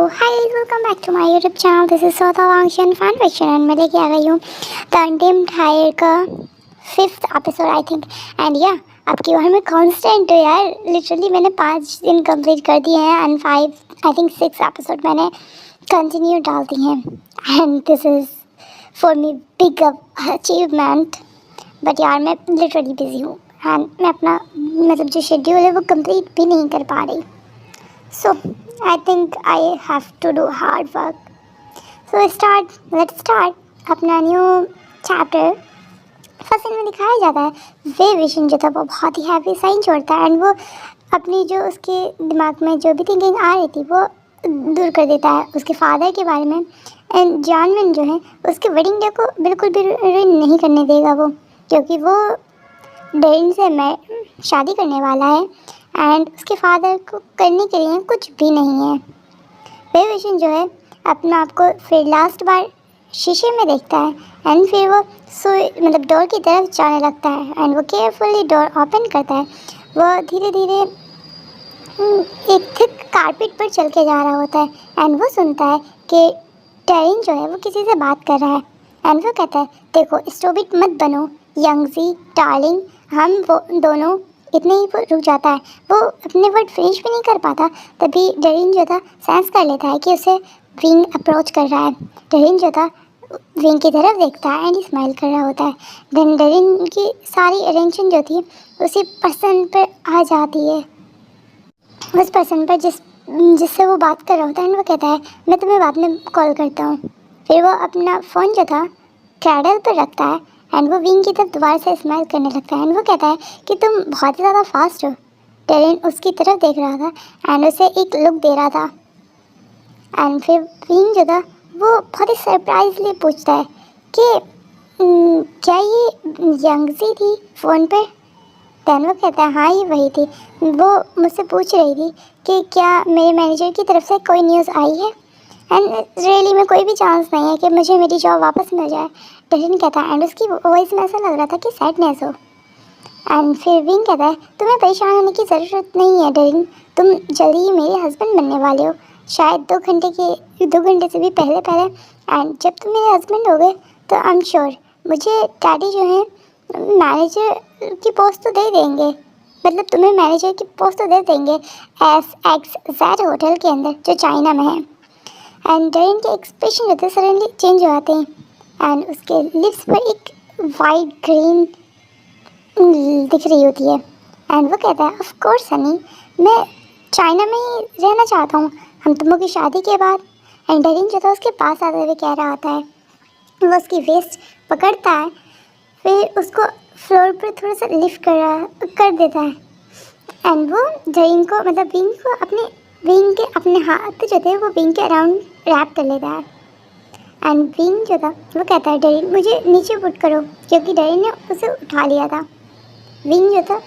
Hi, welcome back to my YouTube channel. This is सौदा वांगशन fan fiction and मैं लेके आ गई हूँ द अनटेम्ड हायर का 5th episode I think. And या आपकी बार मैं कांस्टेंट हूँ यार। लिटरली मैंने 5 दिन कंप्लीट कर दिए हैं एंड 5 आई थिंक 6 एपिसोड मैंने कंटिन्यू डाल दिए हैं and this is for me big achievement. But यार मैं लिटरली बिजी हूँ एंड मैं अपना मतलब जो शेड्यूल है वो कंप्लीट भी नहीं कर पा रही। So I think I have to do hard work. So let's start अपना न्यू चैप्टर। फर्स्ट में दिखाया जाता है वे विशन जो था वो बहुत ही हैवी साइन छोड़ता है एंड वो अपनी जो उसके दिमाग में जो भी थिंकिंग आ रही थी वो दूर कर देता है उसके फादर के बारे में। एंड जानविन जो है उसके वेडिंग डे को बिल्कुल भी रुइन नहीं करने देगा वो, क्योंकि वो डेरिन से मैं शादी करने वाला है एंड उसके फादर को करने के लिए कुछ भी नहीं है। वे विशन जो है अपना आप को फिर लास्ट बार शीशे में देखता है एंड फिर वो मतलब डोर की तरफ जाने लगता है एंड वो केयरफुली डोर ओपन करता है। वो धीरे धीरे एक थिक कारपेट पर चल के जा रहा होता है एंड वो सुनता है कि डेरिन जो है वो किसी से बात कर रहा है एंड वो कहता है देखो स्टूपिड मत बनो यंगजी डार्लिंग। हम वो दोनों इतने ही रुक जाता है, वो अपने वर्ड फिनिश भी नहीं कर पाता तभी डेरिन जो था सेंस कर लेता है कि उसे विंग अप्रोच कर रहा है। डेरिन जो था विंग की तरफ देखता है एंड स्माइल कर रहा होता है। देन डेरिन की सारी अटेंशन जो थी उसी पर्सन पर आ जाती है, उस पर्सन पर जिससे वो बात कर रहा होता है एंड वो कहता है मैं तुम्हें बाद में कॉल करता हूँ। फिर वो अपना फ़ोन जो था क्रैडल पर रखता है एंड वो विंग की तरफ दोबारा से स्माइल करने लगता है एंड वो कहता है कि तुम बहुत ही ज़्यादा फास्ट हो। डेरिन उसकी तरफ देख रहा था एंड उसे एक लुक दे रहा था एंड फिर विंग जो था वो बहुत ही सरप्राइजली पूछता है कि क्या ये यंगजी थी फ़ोन पर। देन वो कहता है हाँ ये वही थी। वो मुझसे पूछ रही थी कि क्या मेरे मैनेजर की तरफ से कोई न्यूज़ आई है एंड रियली में कोई भी चांस नहीं है कि मुझे मेरी जॉब वापस मिल जाए। डेरिन कहता है एंड उसकी वॉइस में ऐसा लग रहा था कि सैडनेस हो। एंड फिर विंग कहता है तुम्हें परेशान होने की ज़रूरत नहीं है डेरिन, तुम जल्दी ही मेरे हस्बैंड बनने वाले हो, शायद 2 घंटे से भी पहले एंड जब तुम मेरे हस्बैंड हो गए तो आई एम श्योर मुझे डैडी जो है मैनेजर की पोस्ट तो दे देंगे, मतलब तुम्हें मैनेजर की पोस्ट तो दे देंगे SXZ होटल के अंदर जो चाइना में है। एंड डेरिन के एक्सप्रेशन जो थे सडनली चेंज हो जाते हैं एंड उसके लिप्स पर एक वाइट ग्रीन दिख रही होती है एंड वो कहता है ऑफ कोर्स हनी, मैं चाइना में ही रहना चाहता हूँ हम दोनों की शादी के बाद। एंड डेरिन जो था उसके पास आते हुए कह रहा होता है, वो उसकी वेस्ट पकड़ता है फिर उसको फ्लोर पर थोड़ा सा लिफ्ट कर देता है एंड वो डेरिन को मतलब विंग के अपने हाथ जो थे वो विंग के अराउंड रैप कर लेता है एंड विंग जो था वो कहता है डेरिन मुझे नीचे पुट करो, क्योंकि डेरिन ने उसे उठा लिया था। विंग जो था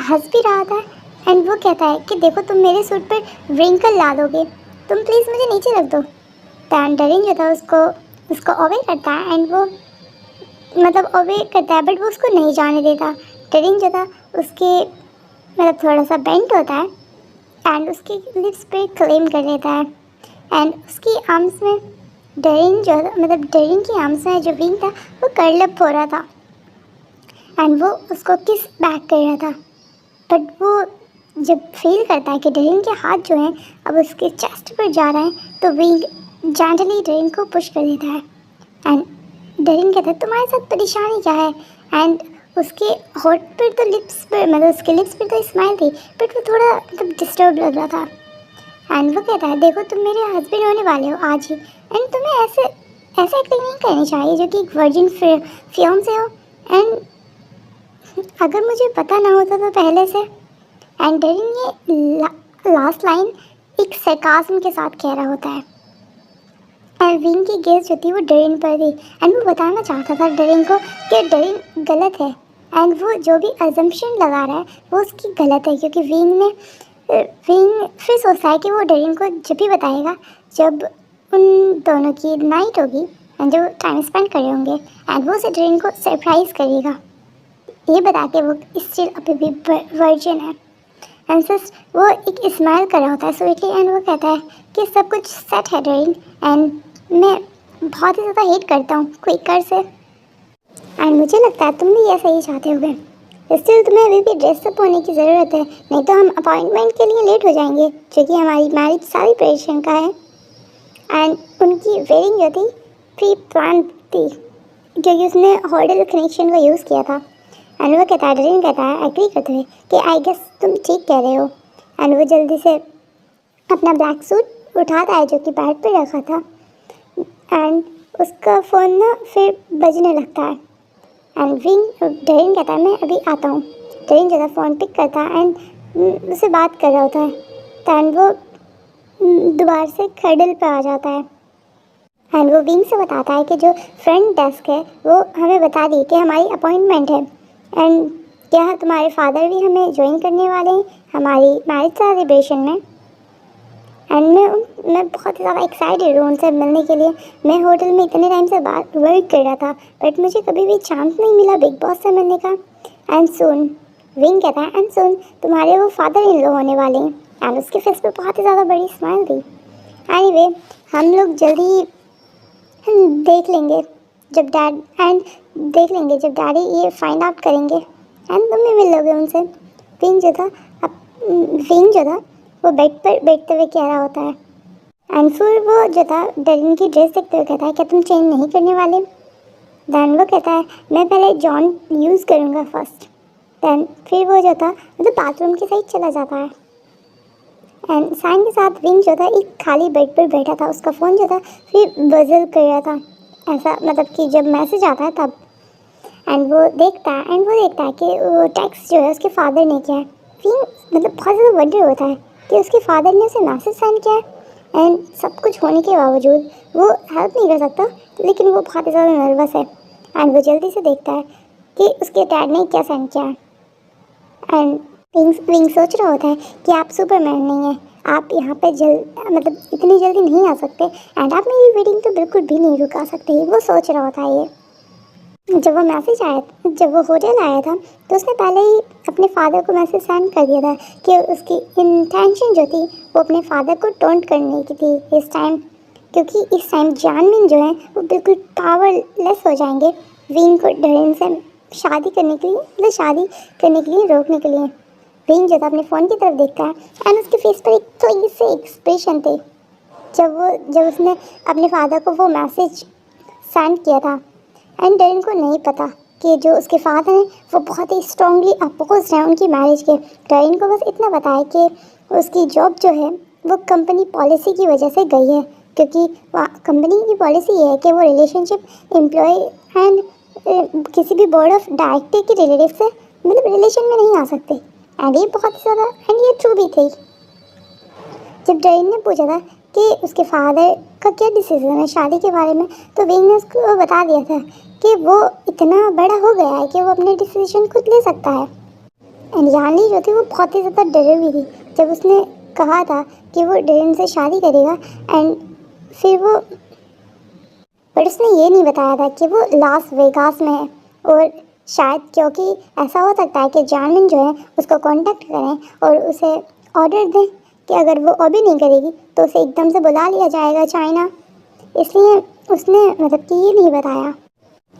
हंस भी रहा था एंड वो कहता है कि देखो तुम मेरे सूट पर व्रिंकल ला दोगे, तुम प्लीज़ मुझे नीचे रख दो। तो डेरिन जो था उसको ओबे करता है एंड वो मतलब ओबे करता है बट वो उसको नहीं जाने देता। डेरिन जो था उसके मतलब थोड़ा सा बेंट होता है एंड उसके लिप्स पे क्लेम कर लेता है एंड उसकी आर्म्स में डेरिन जो मतलब डेरिन की आर्म्स में जो विंग था वो कर्ल अप हो रहा था एंड वो उसको किस बैक कर रहा था। बट वो जब फील करता है कि डेरिन के हाथ जो हैं अब उसके चेस्ट पर जा रहे हैं तो विंग जेंटली डेरिन को पुश कर देता है एंड डेरिन कहता है तुम्हारे साथ परेशानी क्या है। एंड उसके होठ पर तो लिप्स पर मतलब उसके लिप्स पर तो स्माइल थी बट वो थोड़ा मतलब डिस्टर्ब लग रहा था एंड वो कहता है देखो तुम मेरे हस्बैंड होने वाले हो आज ही एंड तुम्हें ऐसे एक्टिंग नहीं करनी चाहिए जो कि एक वर्जिन फियांसे हो एंड अगर मुझे पता ना होता तो पहले से। एंड डेरिन ये लास्ट लाइन एक सरकाज़्म के साथ कह रहा होता है एंड विंग की गेज़ जो थी वो डेरिन पर थी एंड वो बताना चाहता था डेरिन को कि डेरिन गलत है एंड वो जो भी अजम्पशन लगा रहा है वो उसकी गलत है, क्योंकि विंग फिर सोचता है कि वो डेरिन को जब भी बताएगा जब उन दोनों की नाइट होगी एंड जो टाइम स्पेंड करे होंगे एंड वो उसे डेरिन को सरप्राइज़ करेगा ये बता के वो स्टिल अभी भी वर्जिन है। एंड जस्ट वो एक स्माइल कर रहा होता है स्वीटली एंड वो कहता है कि सब कुछ सेट है डरिन एंड मैं बहुत ही ज़्यादा हेट करता हूँ क्विकर से एंड मुझे लगता है तुम भी ऐसा ही चाहते होगे। स्टिल तुम्हें अभी भी ड्रेसअप होने की ज़रूरत है, नहीं तो हम अपॉइंटमेंट के लिए लेट हो जाएंगे, जो कि हमारी मैरिज सारी प्रेडिक्शन का है। एंड उनकी वेडिंग जो थी प्री प्लान थी, क्योंकि उसने होटल कनेक्शन को यूज़ किया था। एंड वो कहता है, डरिन कहता है एग्री करते हुए कि आई गेस तुम ठीक कह रहे हो। एंड वो जल्दी से अपना ब्लैक सूट उठाता है जो कि बेड पे रखा था एंड उसका फ़ोन ना फिर बजने लगता है। एंड डरिन कहता है मैं अभी आता हूँ। डरिन जो था फ़ोन पिक करता है एंड उससे बात कर रहा होता है। एंड वो दोबारा से खर्डल पे आ जाता है एंड वो विंग से बताता है कि जो फ्रंट डेस्क है वो हमें बता दी कि हमारी अपॉइंटमेंट है एंड क्या तुम्हारे फादर भी हमें ज्वाइन करने वाले हैं हमारी मैरिज सेलिब्रेशन में। एंड मैं बहुत ही ज़्यादा एक्साइटेड हूँ उनसे मिलने के लिए। मैं होटल में इतने टाइम से वर्क कर रहा था बट मुझे कभी भी चांस नहीं मिला बिग बॉस से मिलने का। एंड सुन विंग कहता है एंड सुन तुम्हारे वो फादर इन लो होने वाले हैं। एंड उसके फेस पे बहुत ही ज़्यादा बड़ी स्माइल थी। एनीवे हम लोग जल्दी देख लेंगे जब डैडी ये फाइंड आउट करेंगे एंड तुम भी मिल लोगे उनसे। विंग जो था वो बेड पर बैठते हुए कह रहा होता है एंड फिर वो जो था डरिन की ड्रेस देखते हुए कहता है क्या तुम चेंज नहीं करने वाले। दैन वो कहता है मैं पहले जॉन यूज़ करूँगा फर्स्ट। दैन फिर वो जो था मतलब बाथरूम की साइड चला जाता है एंड साइन के साथ विंग जो था एक खाली बेड पर बैठा था। उसका फ़ोन जो था फिर बजल कर रहा था, ऐसा मतलब कि जब मैसेज आता है तब। एंड वो देखता है कि वो टेक्स्ट जो है उसके फादर ने किया है। विंग मतलब बहुत ज़्यादा वंडर होता है कि उसके फादर ने उसे मैसेज सेंड किया है एंड सब कुछ होने के बावजूद वो हेल्प नहीं कर सकता, लेकिन वो बहुत ही ज़्यादा नर्वस है। एंड वो जल्दी से देखता है कि उसके डैड ने क्या सेंड किया है। एंड विंग सोच रहा होता है कि आप सुपरमैन नहीं हैं, आप यहाँ पे मतलब इतनी जल्दी नहीं आ सकते एंड आप मेरी वेडिंग तो बिल्कुल भी नहीं रुका सकते। वो सोच रहा होता है ये। जब वो होटल आया था तो उसने पहले ही अपने फादर को मैसेज सेंड कर दिया था कि उसकी इंटेंशन जो थी वो अपने फादर को टोंट करने की थी इस टाइम, क्योंकि इस टाइम जानविन जो है वो बिल्कुल पावरलेस हो जाएंगे विंग को डरिन से शादी करने के लिए रोकने के लिए। विंग जो था अपने फ़ोन की तरफ देखता है एंड उसके फेस पर एक थोड़ी सी एक्सप्रेशन थे जब उसने अपने फादर को वो मैसेज सेंड किया था। एंड डरिन को नहीं पता कि जो उसके फादर हैं वो बहुत ही स्ट्रांगली अपोज हैं उनकी मैरिज के। डरिन को बस इतना पता है कि उसकी जॉब जो है वो कंपनी पॉलिसी की वजह से गई है, क्योंकि कंपनी की पॉलिसी ये है कि वो रिलेशनशिप एम्प्लॉय एंड किसी भी बोर्ड ऑफ डायरेक्टर के रिलेटिव से मतलब रिलेशन में नहीं आ सकते। एंड ये बहुत ही ज़्यादा एंड ये ट्रू भी थी। जब डरिन ने पूछा था कि उसके फादर का क्या डिसीजन है शादी के बारे में, तो विंग ने उसको बता दिया था कि वो इतना बड़ा हो गया है कि वो अपने डिसीजन खुद ले सकता है। एंड यानी जो थी वो बहुत ही ज़्यादा डरी हुई थी जब उसने कहा था कि वो डरिन से शादी करेगा। एंड फिर वो पर उसने ये नहीं बताया था कि वो लास वेगास में है और शायद क्योंकि ऐसा हो सकता है कि जानविन जो है उसको कांटेक्ट करें और उसे ऑर्डर दें कि अगर वो अभी नहीं करेगी तो उसे एकदम से बुला लिया जाएगा चाइना, इसलिए उसने मतलब कि ये नहीं बताया।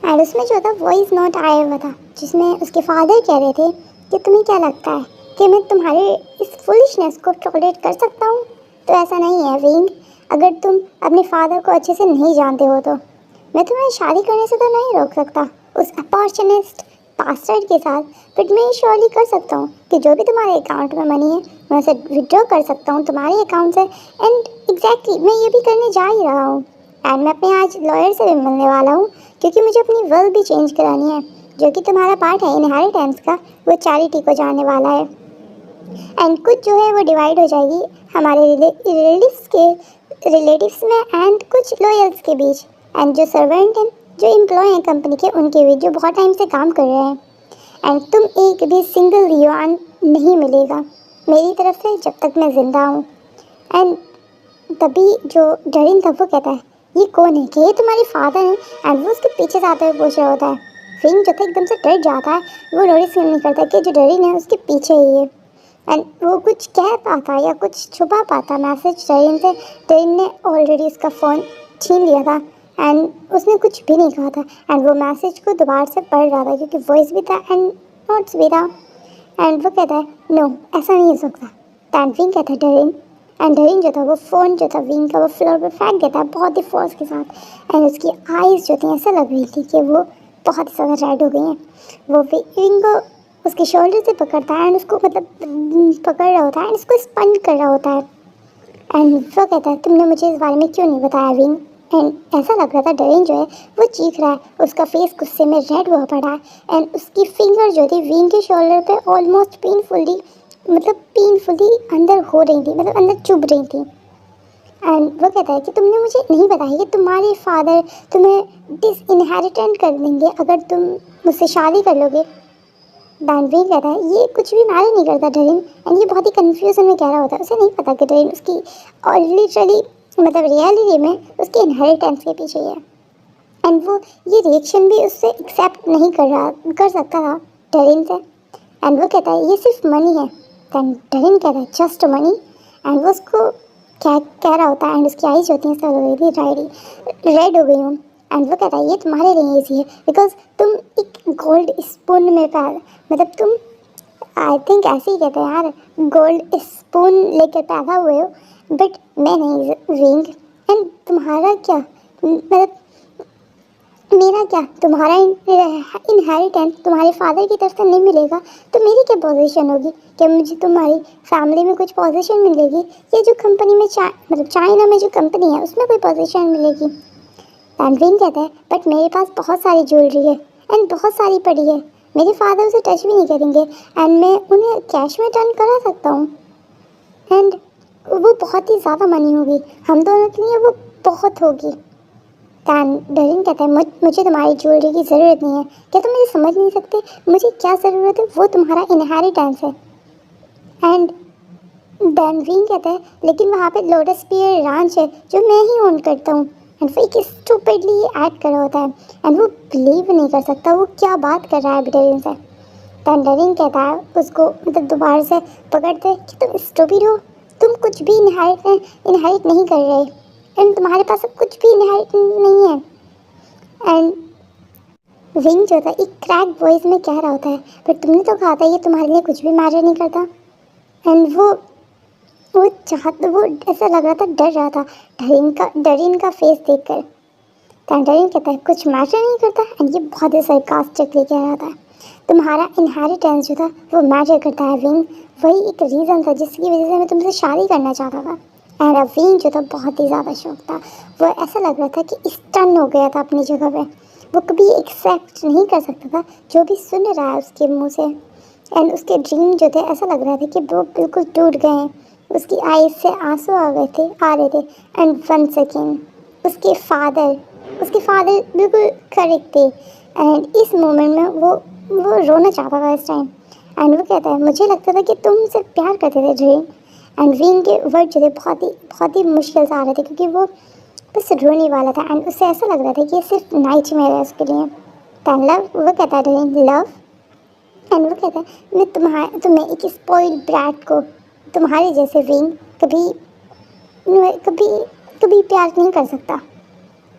एंड उसमें जो था वॉइस नोट आया हुआ था जिसमें उसके फादर कह रहे थे कि तुम्हें क्या लगता है कि मैं तुम्हारे इस फुलिशनेस को टॉलरेट कर सकता हूँ। तो ऐसा नहीं है विंग, अगर तुम अपने फादर को अच्छे से नहीं जानते हो तो मैं तुम्हें शादी करने से तो नहीं रोक सकता उस अपॉर्चुनिस्ट पास्टर के साथ, बट मैं श्योरली कर सकता हूँ कि जो भी तुम्हारे अकाउंट में मनी है मैं उसे विड्रॉ कर सकता हूँ तुम्हारे अकाउंट से। एंड एग्जैक्टली मैं ये भी करने जा ही रहा हूँ। एंड मैं अपने आज लॉयर से भी मिलने वाला हूँ क्योंकि मुझे अपनी विल भी चेंज करानी है, जो कि तुम्हारा पार्ट है इनहेरिटेंस का, वो चैरिटी को जाने वाला है। एंड कुछ जो है वो डिवाइड हो जाएगी हमारे रिलेटिव्स में एंड कुछ लॉयल्स के बीच। एंड जो सर्वेंट हैं जो एम्प्लॉय हैं कंपनी के उनके बीच जो बहुत टाइम से काम कर रहे हैं। एंड तुम एक भी सिंगल युआन नहीं मिलेगा मेरी तरफ से जब तक मैं ज़िंदा हूँ। एंड तभी जो डरिन था वो कहता है ये कौन है, कि ये तुम्हारे फादर हैं। एंड वो उसके पीछे जाते हुए पूछ रहा होता है। विंग जो था एकदम से डर जाता है, वो नोटिस नहीं करता कि जो डरिन है उसके पीछे ही है। एंड वो कुछ कह पाता या कुछ छुपा पाता मैसेज डरिन से। डरिन ने ऑलरेडी उसका फ़ोन छीन लिया था एंड उसने कुछ भी नहीं कहा था एंड वो मैसेज को दोबारा से पढ़ रहा था क्योंकि वॉइस भी था एंड नोट्स भी था। एंड वो कहता है नो, ऐसा नहीं हो सकता। एंड विंग कहता है डरिन, एंड डरिन जो था वो फ़ोन जो था विंग का वो फ्लोर पर फेंक देता है बहुत ही फोर्स के साथ। एंड उसकी आईज़ जो थी ऐसा लग रही थी कि वो बहुत ही ज़्यादा रेड हो गई हैं। वो विंग को उसके शोल्डर से पकड़ता है एंड उसको मतलब पकड़ रहा होता है एंड उसको स्पन कर रहा होता है। एंड वो कहता है तुमने मुझे इस बारे में क्यों नहीं बताया विंग। एंड ऐसा लग रहा था डरिन जो है वो चीख रहा है, उसका फेस गुस्से में रेड हुआ पड़ा है एंड उसकी फिंगर जो थी विंग के शोल्डर पे ऑलमोस्ट पेनफुली अंदर हो रही थी, मतलब अंदर चुभ रही थी। एंड वो कहता है कि तुमने मुझे नहीं बताया कि तुम्हारे फादर तुम्हें डिसइनहेरिटेंट कर देंगे अगर तुम मुझसे शादी कर लोगे। दानवीर कहता है ये कुछ भी मैटर नहीं करता डरिन। एंड ये बहुत ही कन्फ्यूजन में कह रहा होता है, उसे नहीं पता कि डरिन उसकी और लिटरली मतलब रियलिटी में उसकी इनहेरिटेंस के पीछे है। एंड वो ये रिएक्शन भी उससे एक्सेप्ट नहीं कर सकता था डरिन से। एंड वो कहता है ये सिर्फ मनी है। दैन डरिन कहता है जस्ट मनी। एंड वो उसको क्या कह रहा होता है एंड उसकी आईज होती हैं सब हो गई थी रेड हो गई हूँ। एंड वो कहता है ये तुम्हारे लिए ईजी है बिकॉज तुम एक गोल्ड स्पून में मतलब तुम आई थिंक ऐसे ही कहते हैं यार, गोल्ड स्पून लेकर पैदा हुए हो बट मैं नहीं विंग। एंड तुम्हारा क्या मतलब मेरा क्या, तुम्हारा इनहेरिटेंस तुम्हारे फादर की तरफ से नहीं मिलेगा तो मेरी क्या पोजीशन होगी, क्या मुझे तुम्हारी फैमिली में कुछ पोजीशन मिलेगी, ये जो कंपनी में मतलब चाइना में जो कंपनी है उसमें कोई पोजीशन मिलेगी। विंग कहता है बट मेरे पास बहुत सारी ज्वेलरी है एंड बहुत सारी पड़ी है, मेरे फादर उसे टच भी नहीं करेंगे एंड मैं उन्हें कैश में टर्न करा सकता हूँ एंड वो बहुत ही ज़्यादा मनी होगी हम दोनों के लिए, वो बहुत होगी। डरिन कहता है मुझे तुम्हारी ज्वेलरी की ज़रूरत नहीं है, क्या तुम मुझे समझ नहीं सकते, मुझे क्या ज़रूरत है, वो तुम्हारा इनहेरिटेंस है। एंड विंग कहता है लेकिन वहाँ पे लोटस पियर रांच है जो मैं ही ओन करता हूँ। एंड वो एक स्टूपिडली ऐड कर रहा होता है एंड वो बिलीव नहीं कर सकता वो क्या बात कर रहा है डरिन से। डरिन कहता है उसको मतलब दोबारा से पकड़ते कि तुम स्टूपिड हो, तुम कुछ भी इनहेरिट नहीं कर रहे एंड तुम्हारे पास अब कुछ भी इनहेरिट नहीं है। एंड विंग जो था एक क्रैक वॉइस में कह रहा होता है पर तुमने तो कहा था ये तुम्हारे लिए कुछ भी मैटर नहीं करता। एंड वो ऐसा लग रहा था, डर रहा था डरिन का फेस देखकर। डरिन कहता है कुछ मैटर नहीं करता एंड ये बहुत ही सरकास्टिकली कह रहा था तुम्हारा इनहेरिटेंस जो था वो मैटर करता है विंग, वही एक रीज़न था जिसकी वजह से मैं तुमसे शादी करना चाहता था। एंड विंग जो था बहुत ही ज़्यादा शौक था, वो ऐसा लग रहा था कि स्टन हो गया था अपनी जगह पे, वो कभी एक्सेप्ट नहीं कर सकता था जो भी सुन रहा है उसके मुँह से। एंड उसके ड्रीम जो थे ऐसा लग रहा था कि वो बिल्कुल टूट गए हैं, उसकी आईज से आंसू आ रहे थे। एंड 1 सेकेंड उसके फादर बिल्कुल करेक्ट थे एंड इस मोमेंट में वो रोना चाहता था इस टाइम। एंड वो कहता है मुझे लगता था कि तुम सिर्फ प्यार करते थे ड्रीम। एंड विंग के वर्ड जो थे बहुत ही मुश्किल से आ रहे थे क्योंकि वो बस रोने वाला था एंड उससे ऐसा लग रहा था कि ये सिर्फ नाइट में है उसके लिए। लव, वो कहता है ड्रीम लव। एंड वो कहता है मैं तुम्हें एक स्पॉइल्ड ब्रैट को तुम्हारे जैसे विंग कभी प्यार नहीं कर सकता।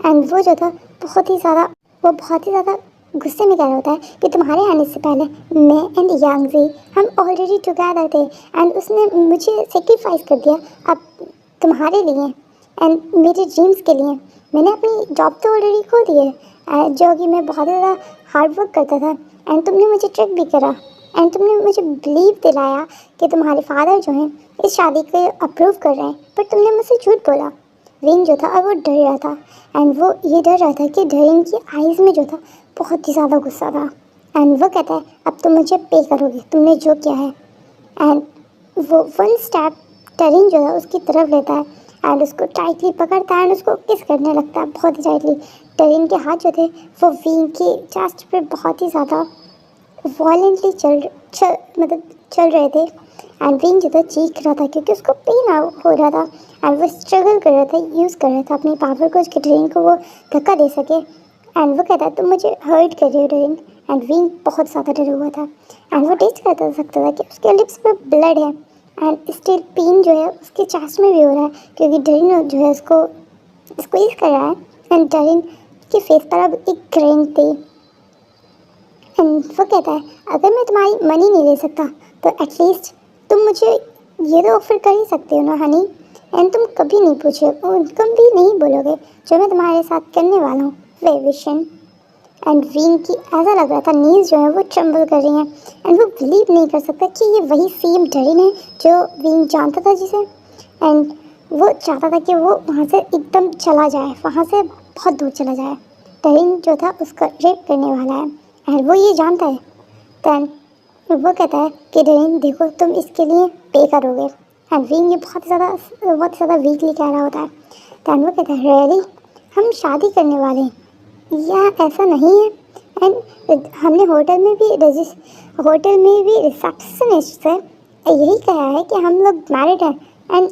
एंड वो जो था बहुत ही ज़्यादा गुस्से में कह रहा होता है कि तुम्हारे आने से पहले मैं एंड यांगजी हम ऑलरेडी टुगेदर थे एंड उसने मुझे सेक्रीफाइस कर दिया अब तुम्हारे लिए एंड मेरे ड्रीम्स के लिए। मैंने अपनी जॉब तो ऑलरेडी खो दी है जो कि मैं बहुत ज़्यादा हार्ड वर्क करता था एंड तुमने मुझे ट्रिक भी करा एंड तुमने मुझे बिलीव दिलाया कि तुम्हारे फादर जो हैं इस शादी को अप्रूव कर रहे हैं, पर तुमने मुझसे झूठ बोला। विंग जो था अब वो डर रहा था एंड वो ये डर रहा था कि डरिन की आईज़ में जो था बहुत ही ज़्यादा गुस्सा था। एंड वो कहता है अब तुम मुझे पे करोगे तुमने जो किया है। एंड वो 1 स्टेप डरिन जो है उसकी तरफ लेता है एंड उसको टाइटली पकड़ता है एंड उसको किस करने लगता है बहुत ही टाइटली। डरिन के हाथ जो थे वो विंग के चेस्ट पर बहुत ही ज़्यादा वॉयलेंटली चल रहे थे एंड विंग जो था चीख रहा था क्योंकि उसको पेन हो रहा था एंड वो स्ट्रगल कर रहा था, यूज़ कर रहा था अपनी पावर को उसके डरिन को वो धक्का दे सके। एंड वो कहता है तुम मुझे हर्ट कर रहे हो डरिन एंड विंग बहुत ज़्यादा डरा हुआ था एंड वो टेस्ट कर सकता था कि उसके लिप्स पे ब्लड है एंड स्टिल पेन जो है उसके चेस्ट में भी हो रहा है क्योंकि डरिन जो है उसको स्क्वीज कर रहा है एंड डरिन के फेस पर अब एक ग्रेन थी एंड वो कहता है अगर मैं तुम्हारी मनी नहीं ले सकता तो एटलीस्ट तुम मुझे ये तो ऑफर कर ही सकते हो ना हनी एंड तुम कभी नहीं पूछो तुम भी नहीं बोलोगे जो मैं तुम्हारे साथ करने वाला हूँ वे विशन एंड विंग की ऐसा लग रहा था नीज जो है वो ट्रम्बल कर रही हैं एंड वो बिलीव नहीं कर सकता कि ये वही सेम डरिन है जो विंग जानता था जिसे एंड वो चाहता था कि वो वहाँ से एकदम चला जाए वहाँ से बहुत दूर चला जाए डरिन जो था उसका रेप करने वाला है एंड वो ये जानता है दैन वो कहता है कि डरिन देखो तुम इसके लिए पे करोगे एंड विंग ये बहुत ज़्यादा वीकली कह रहा होता है दैन वो कहता है रियली हम शादी करने वाले हैं या ऐसा नहीं है एंड हमने होटल में भी रिसेप्शनिस्ट से यही कहा है कि हम लोग मैरिड हैं एंड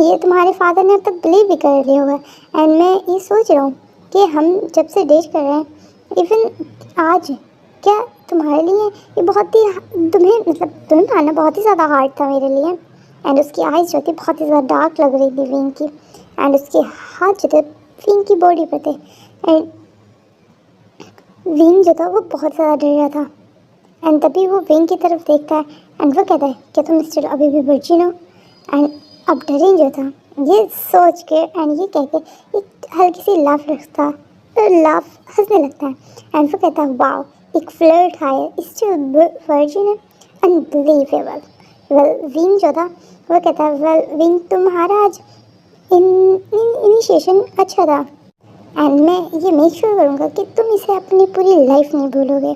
ये तुम्हारे फादर ने अब तक बिलीव भी कर लिया होगा एंड मैं ये सोच रहा हूँ कि हम जब से डेट कर रहे हैं इवन आज क्या तुम्हारे लिए ये बहुत ही तुम्हें पाना बहुत ही ज़्यादा हार्ड था मेरे लिए एंड उसकी आइज़ जो थी बहुत ही ज़्यादा डार्क लग रही थी विंग की एंड उसके हाथ जो थे विंग की बॉडी पर थे एंड विंग जो था वो बहुत ज़्यादा डर रहा था एंड तभी वो विंग की तरफ देखता है एंड वो कहता है कि तुम स्टिल अभी भी वर्जिन हो एंड अब डरिन जो था ये सोच के एंड ये कह के एक हल्की सी लाफ हंसने लगता है एंड वो कहता है वाओ एक फ्लर्ट है स्टिल वर्जिन है अनबिलीवेबल वेल विंग जो था वो कहता है वेल विंग तुम्हारा आज इनिशिएशन अच्छा था एंड मैं ये मेक श्योर करूँगा कि तुम इसे अपनी पूरी लाइफ नहीं भूलोगे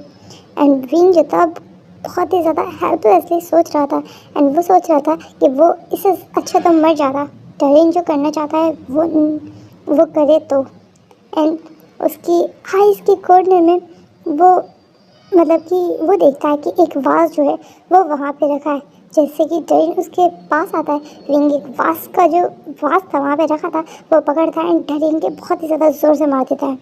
एंड विंग जो था बहुत ही ज़्यादा हेल्पलेसली सोच रहा था एंड वो सोच रहा था कि वो इससे अच्छा तो मर जाता डरिन जो करना चाहता है वो करे तो एंड उसकी आइज़ के कॉर्नर में वो मतलब कि वो देखता है कि एक वास जो है वो वहाँ पे रखा है जैसे कि डरिन उसके पास आता है विंग एक वास था वहाँ पे रखा था वो पकड़ता है एंड डरिन के बहुत ही ज़्यादा ज़ोर से मार देता है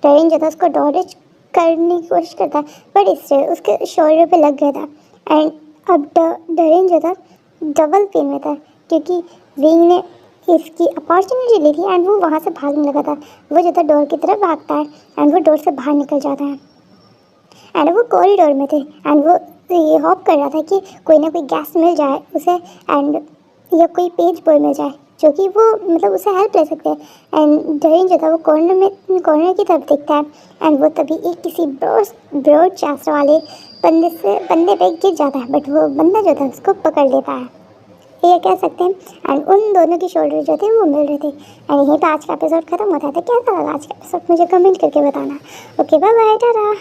डरिन जो था उसको डॉरेज करने की कोशिश करता है बट इससे उसके शोल्डर पे लग गया था एंड अब डरिन जो था डबल पेन में था क्योंकि विंग ने इसकी अपॉर्चुनिटी ली थी एंड वो वहाँ से भागने लगा था वो जो था डोर की तरफ भागता है एंड वो डोर से बाहर निकल जाता है एंड वो कॉरिडोर में थे एंड वो ये होप कर रहा था कि कोई ना कोई गैस मिल जाए उसे एंड या कोई पेज बॉय मिल जाए जो कि वो मतलब उसे हेल्प ले सकते हैं एंड डरिन जो था वो कॉर्नर की तरफ देखता है एंड वो तभी एक किसी ब्रॉड चेस्ट वाले बंदे पे गिर जाता है बट वो बंदा जो था उसको पकड़ लेता है ये कह सकते हैं एंड उन दोनों के शोल्डर जो थे वो मिल रहे थे एंड यहीं पे आज का एपिसोड खत्म होता है तो कैसा लगा आज का एपिसोड मुझे कमेंट करके बताना ओके बाय बाय टाटा।